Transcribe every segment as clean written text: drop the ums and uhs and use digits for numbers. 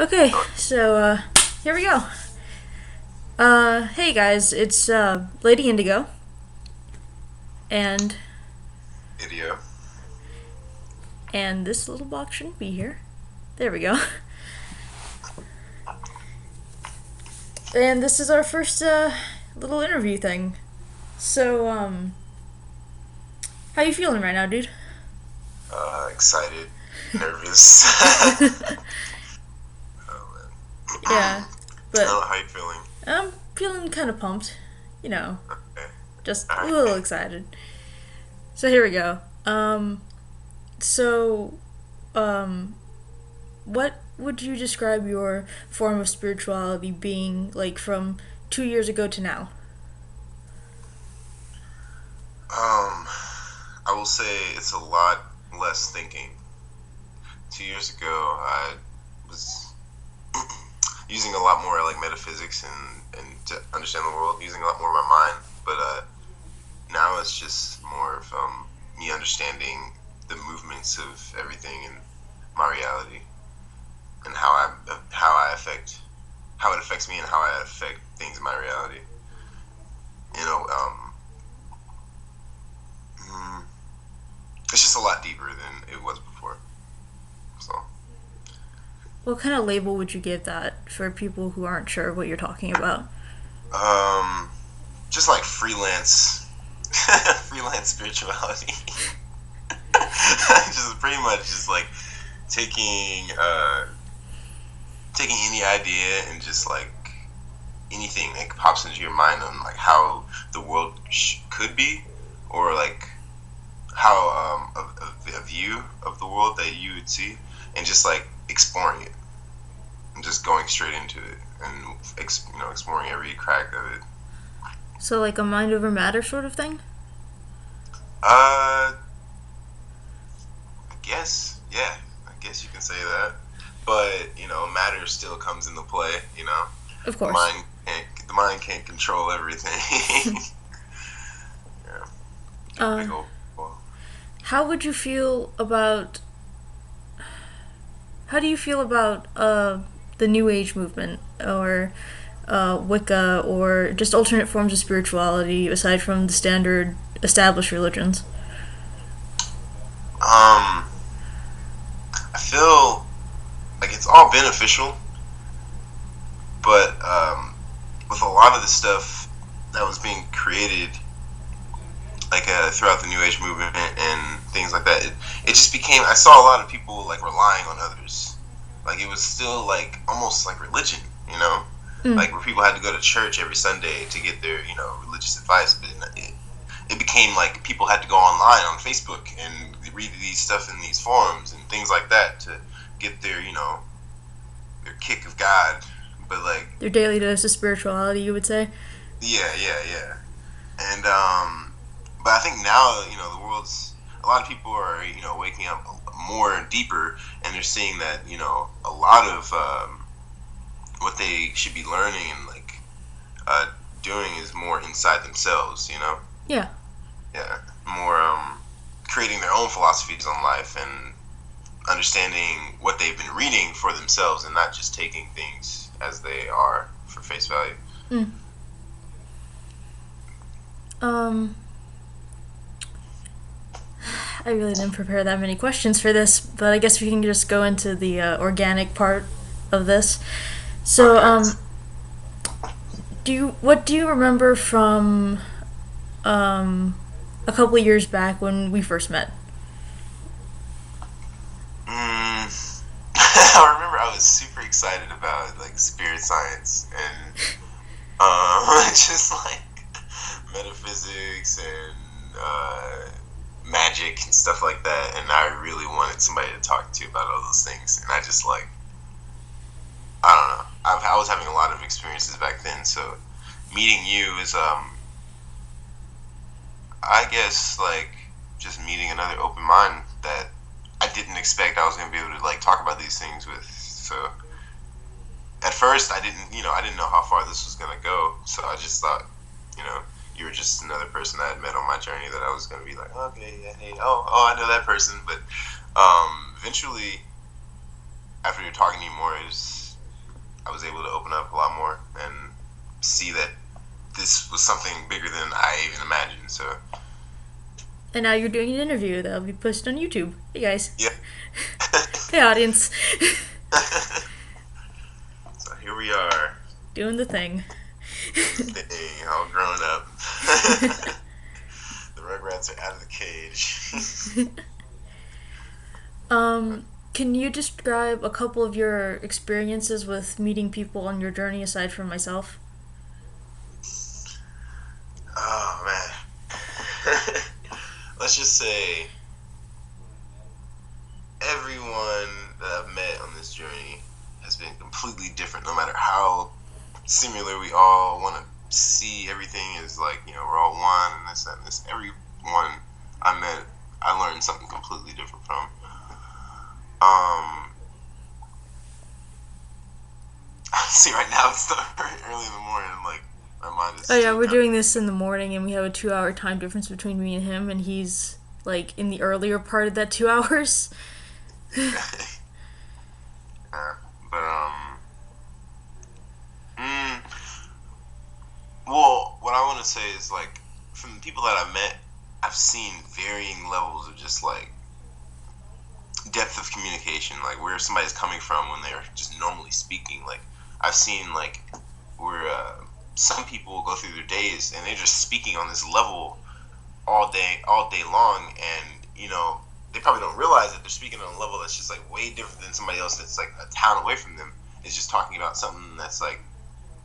Okay, so here we go. Hey guys, it's Lady Indigo, and Idio. this little box shouldn't be here. There we go. And this is our first little interview thing. So how you feeling right now, dude? Excited, nervous. Oh man. Yeah, but Oh, how you feeling? I'm feeling kind of pumped. You know, Okay. just All a right. little excited. So here we go. So um, what would you describe your form of spirituality being like from 2 years ago to now? I will say it's a lot less thinking. 2 years ago, I was using a lot more like metaphysics and to understand the world, using a lot more of my mind. But now it's just more of me understanding the movements of everything in my reality and how I affect how it affects me and how I affect things in my reality. You know, mm, it's just a lot deeper than it was before. So, What kind of label would you give that for people who aren't sure what you're talking about? um, just like freelance, freelance spirituality. Just pretty much just like taking taking any idea and just like anything that pops into your mind on like how the world could be, or like how a view of the world that you would see, and just like exploring it and just going straight into it and exploring every crack of it. So, like a mind over matter sort of thing? I guess, yeah, I guess you can say that. But matter still comes into play. Of The course. mind can't control everything. Yeah, got a Uh, big old ball. how would you feel about. How do you feel about the New Age movement or Wicca or just alternate forms of spirituality aside from the standard established religions? Um, I feel like it's all beneficial, but with a lot of the stuff that was being created, like throughout the New Age movement and things like that, it just became. I saw a lot of people like relying on others, like it was still like almost like religion, Mm. like where people had to go to church every Sunday to get their religious advice, but it became like people had to go online on Facebook and read these stuff in these forums and things like that to get their kick of God. But like, Their daily dose of spirituality, you would say? yeah, yeah, yeah. And but I think now the world's a lot of people are waking up more and deeper, and they're seeing that a lot of what they should be learning and like uh, doing is more inside themselves. Yeah. Yeah, more creating their own philosophies on life and understanding what they've been reading for themselves and not just taking things as they are for face value. Mm. Um, I really didn't prepare that many questions for this, but I guess we can just go into the organic part of this. So, Okay. what do you remember from um, a couple of years back when we first met? I remember I was super excited about like spirit science and just like metaphysics and magic and stuff like that. And I really wanted somebody to talk to about all those things. And I just like I don't know. I was having a lot of experiences back then, so meeting you is I guess like just meeting another open mind that I didn't expect I was gonna be able to like talk about these things with. So at first I didn't know how far this was gonna go. So I just thought, you know, you were just another person I had met on my journey that I was gonna be like, okay, yeah, hey, I know that person. But eventually, after you're talking to me more, I was able to open up a lot more and see that this was something bigger than I even imagined. So And now you're doing an interview that'll be posted on YouTube. Hey guys. yeah. Hey audience. So here we are, Doing the thing. dang, all grown up. The Rugrats are out of the cage. Can you describe a couple of your experiences with meeting people on your journey aside from myself? Oh man. Let's just say everyone that I've met on this journey has been completely different, no matter how similar we all want to see everything is like, we're all one and this and this. Everyone I met, I learned something completely different from. Um, See, right now it's early in the morning, and like my mind is Oh yeah, still we're kind doing this in the morning and we have a 2 hour time difference between me and him and he's like in the earlier part of that 2 hours. of. Yeah. But mm, well, what I want to say is like from the people that I've met, I've seen varying levels of just like depth of communication, like where somebody's coming from when they're just normally speaking. Like I've seen like where some people go through their days and they're just speaking on this level all day long, and they probably don't realize that they're speaking on a level that's just like way different than somebody else that's like a town away from them is just talking about something that's like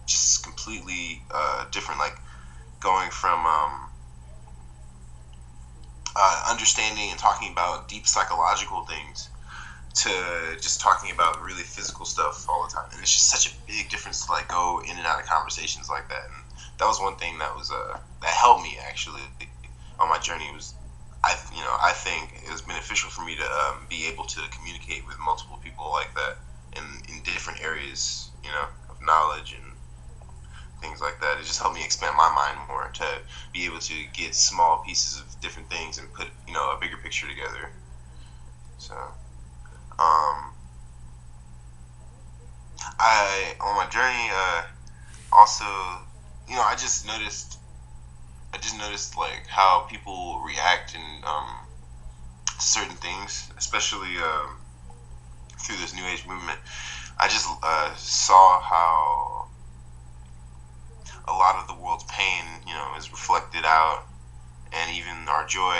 just completely different, like going from understanding and talking about deep psychological things to just talking about really physical stuff all the time. And it's just such a big difference to like go in and out of conversations like that. And that was one thing that was that helped me actually on my journey. Was I think it was beneficial for me to be able to communicate with multiple people like that in different areas, of knowledge and things like that. It just helped me expand my mind more to be able to get small pieces of different things and put a bigger picture together. So um, I on my journey also I just noticed like how people react in certain things, especially through this new age movement. I just saw how a lot of the world's pain, is reflected out, and even our joy,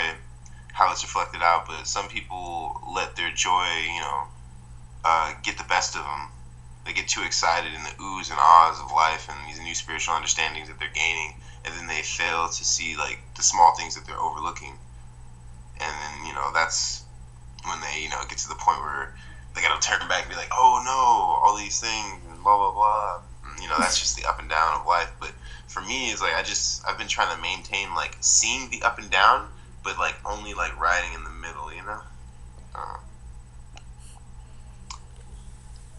how it's reflected out. But some people let their joy, get the best of them. They get too excited in the oohs and ahs of life and these new spiritual understandings that they're gaining, and then they fail to see like the small things that they're overlooking. And then that's when they get to the point where they gotta turn back and be like, oh no, all these things and blah blah blah. That's just the up and down of life. But for me, it's like I've been trying to maintain like seeing the up and down, but like only like riding in the middle. Uh,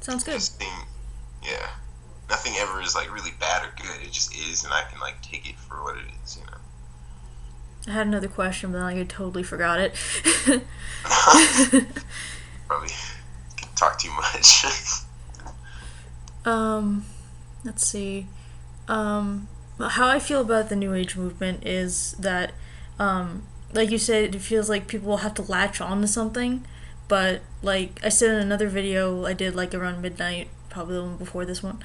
Sounds good. just seeing, yeah. Nothing ever is like really bad or good. It just is, and I can like take it for what it is. I had another question, but then I totally forgot it. Probably talk too much. um, let's see. How I feel about the New Age movement is that, like you said, it feels like people have to latch on to something. But, like I said in another video I did, like, around midnight, probably the one before this one,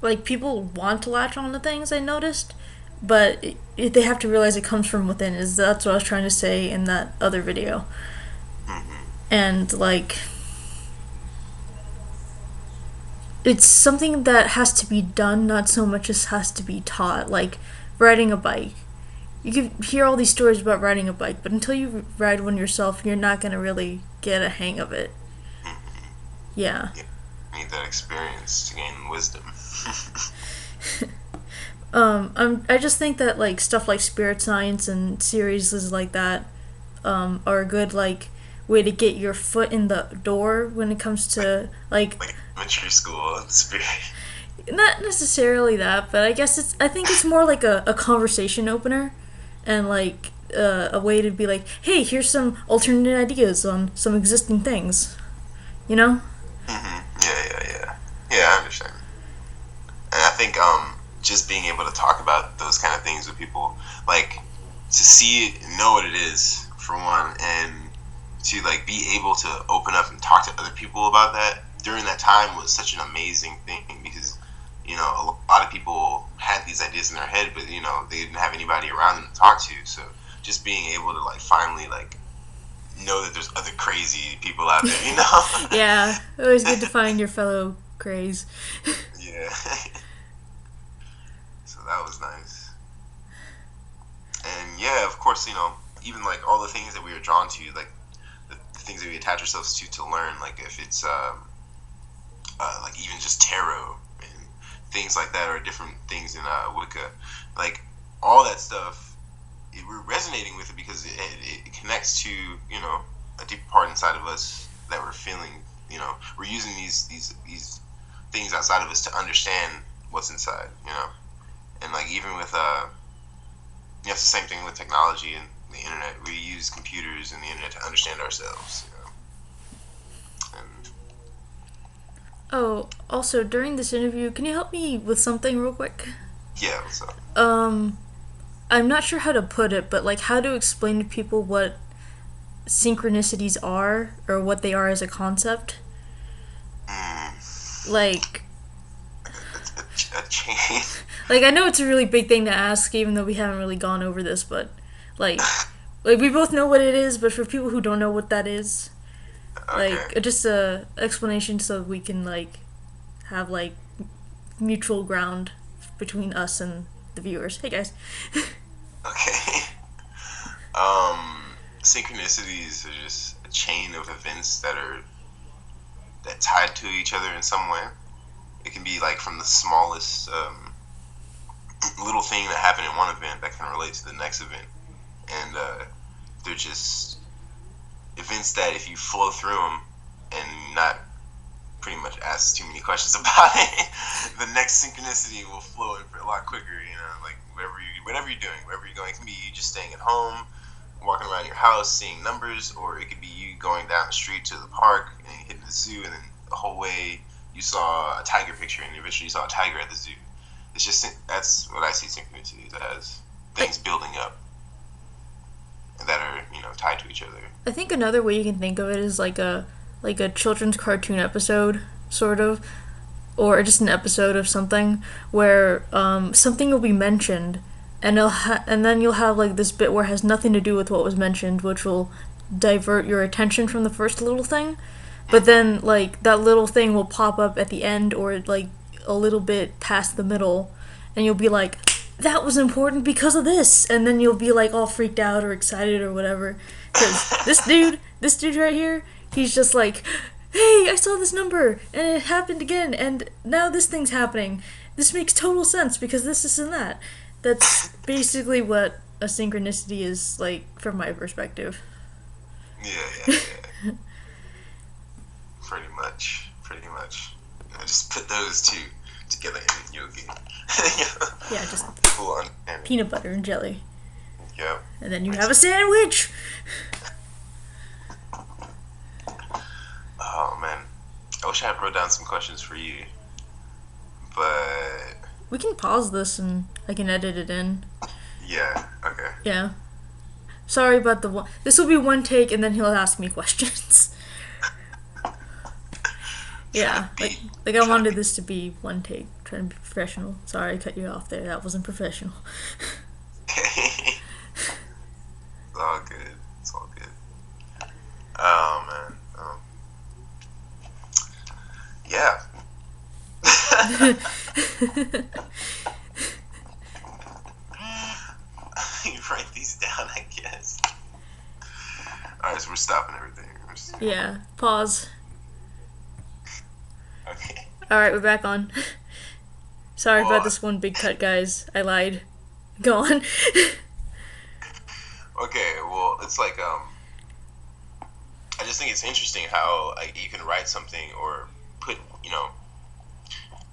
like, people want to latch on to things, I noticed, but they have to realize it comes from within. That's what I was trying to say in that other video. And, like, it's something that has to be done, not so much as has to be taught. Like riding a bike. You can hear all these stories about riding a bike, but until you ride one yourself, you're not going to really get a hang of it. Yeah. You need that experience to gain wisdom. I just think that like stuff like spirit science and series like that are a good like way to get your foot in the door when it comes to like elementary school spirit. Not necessarily that, but I think it's more like a conversation opener and like a way to be like, hey, here's some alternate ideas on some existing things, you know? Yeah. think just being able to talk about those kind of things with people, like to see it and know what it is for one, and to like be able to open up and talk to other people about that during that time was such an amazing thing because a lot of people had these ideas in their head, but they didn't have anybody around them to talk to. So just being able to like finally like know that there's other crazy people out there. Yeah, always good to find your fellow craze. Yeah. So that was nice. And yeah, of course, even like all the things that we were drawn to, like the things that we attach ourselves to learn, like if it's like even just tarot and things like that, or different things in Wicca, like all that stuff, we're resonating with it because it connects to a deep part inside of us that we're feeling. We're using these things outside of us to understand what's inside. And like even with it's the same thing with technology and the internet. We use computers and the internet to understand ourselves. And Oh, also during this interview, can you help me with something real quick? yeah, what's up? Um, I'm not sure how to put it, but like how to explain to people what synchronicities are or what they are as a concept. Mm, Like, a chain. like I know it's a really big thing to ask, even though we haven't really gone over this, but like, like we both know what it is, but for people who don't know what that is, Okay. like just a explanation so we can like have like mutual ground between us and the viewers. Hey guys. Okay. Synchronicities are just a chain of events that tied to each other in some way. It can be like from the smallest little thing that happened in one event that can relate to the next event, and they're just events that if you flow through them and not pretty much ask too many questions about it, the next synchronicity will flow in a lot quicker. Like whatever you're doing, wherever you're going. It can be you just staying at home, walking around your house, seeing numbers, or it could be you going down the street to the park and hitting the zoo, and then the whole way you saw a tiger picture, and eventually you saw a tiger at the zoo. It's just that's what I see synchronicities as, things building up that are tied to each other. I think another way you can think of it is like a children's cartoon episode, sort of, or just an episode of something where something will be mentioned, and and then you'll have like this bit where it has nothing to do with what was mentioned, which will divert your attention from the first little thing. But then like that little thing will pop up at the end or like a little bit past the middle, and you'll be like, that was important because of this, and then you'll be like all freaked out or excited or whatever because this dude right here, he's just like, hey, I saw this number and it happened again, and now this thing's happening. This makes total sense because this and that. That's basically what a synchronicity is like from my perspective. Yeah, yeah, yeah. Pretty much, pretty much. Just put those two together and you'll get Yeah, just full understanding. peanut butter and jelly, Yep. and then you have a sandwich. Oh man, I wish I had wrote down some questions for you, but We can pause this and I can edit it in. yeah, okay. Yeah. Sorry about the one. This will be one take, and then he'll ask me questions. Yeah, like I wanted this to be one take, trying to be professional. Sorry, I cut you off there. That wasn't professional. Okay. It's all good. It's all good. Oh man. Yeah. You write these down, I guess. All right, so we're stopping everything. Yeah. Pause. Okay. All right, we're back on. Sorry about Well, this one big cut, guys. I lied. Go on. okay. Well, it's like I just think it's interesting how like you can write something or put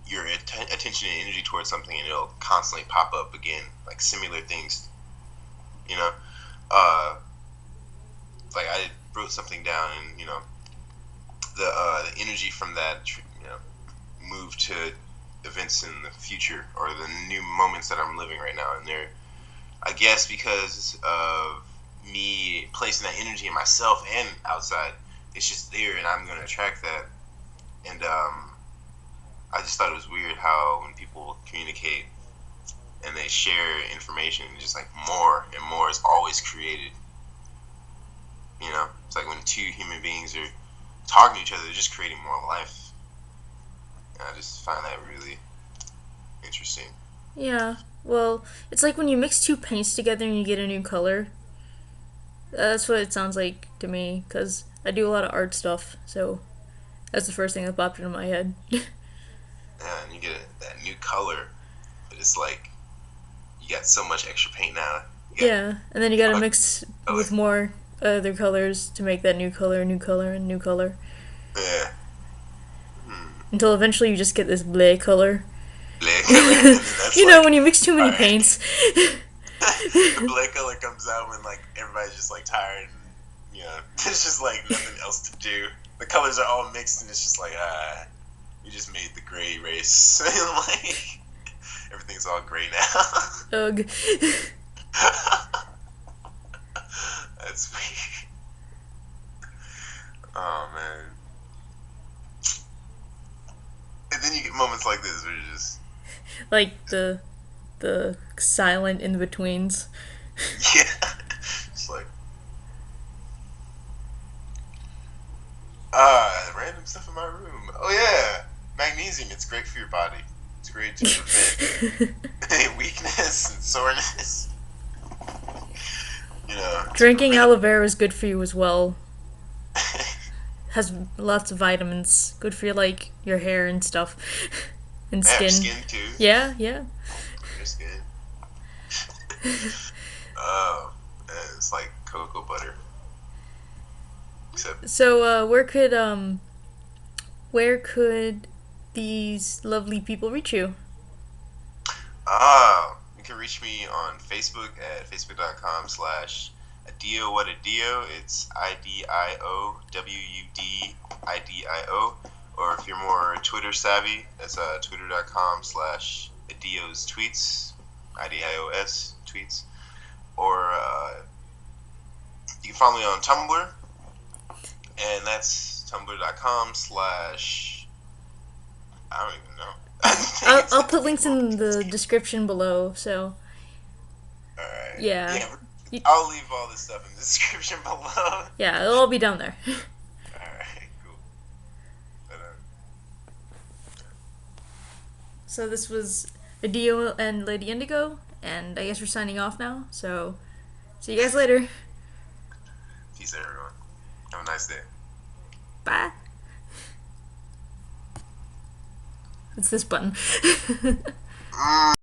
your attention and energy towards something, and it'll constantly pop up again, like similar things. You know, uh, like I wrote something down, and the energy from that moved to events in the future or the new moments that I'm living right now. And they're, I guess, because of me placing that energy in myself and outside, it's just there, and I'm going to attract that. And I just thought it was weird how when people communicate and they share information, just like more and more is always created. You know, it's like when two human beings are talking to each other, they're just creating more life. And I just find that really interesting. Yeah. Well, it's like when you mix two paints together and you get a new color. That's what it sounds like to me, because I do a lot of art stuff, so that's the first thing that popped into my head. Yeah, and you get that new color, but it's like you got so much extra paint now. You got Yeah, and then you gotta a mix color. with more other colors to make that new color, and new color. Yeah. Hmm. Until eventually you just get this bleh color. Black color, and then that's You know, like, when you mix too all many right. paints. The black color comes out when like everybody's just like tired, and there's just like nothing else to do. The colors are all mixed, and it's just like you just made the gray race, like everything's all gray now. Ugh. That's weird. Oh man. And then you get moments like this where you're just Like the silent in betweens. yeah, it's like random stuff in my room. Oh yeah, magnesium. It's great for your body. It's great to prevent weakness and soreness. To Drinking prevent aloe vera is good for you as well. Has lots of vitamins. Good for your like your hair and stuff, and yeah, skin. skin too. Yeah, yeah. Your skin. Oh, it's like cocoa butter. Except So where could these lovely people reach you? you can reach me on Facebook at facebook.com/Idio what a Dio. It's IDIOWUDIDIO. Or if you're more Twitter savvy, that's twitter.com/Idio's tweets, IDIOS tweets. Or you can follow me on Tumblr, and that's tumblr.com/ I don't even know. I think I'll it's I'll put links Indigo. in the description below. So Alright. yeah, Yeah, you, I'll leave all this stuff in the description below. yeah, it'll all be down there. Alright, cool. But, So this was Idio and Lady Indigo, and I guess we're signing off now. So see you guys later. peace, everyone. Have a nice day. Bye. It's this button.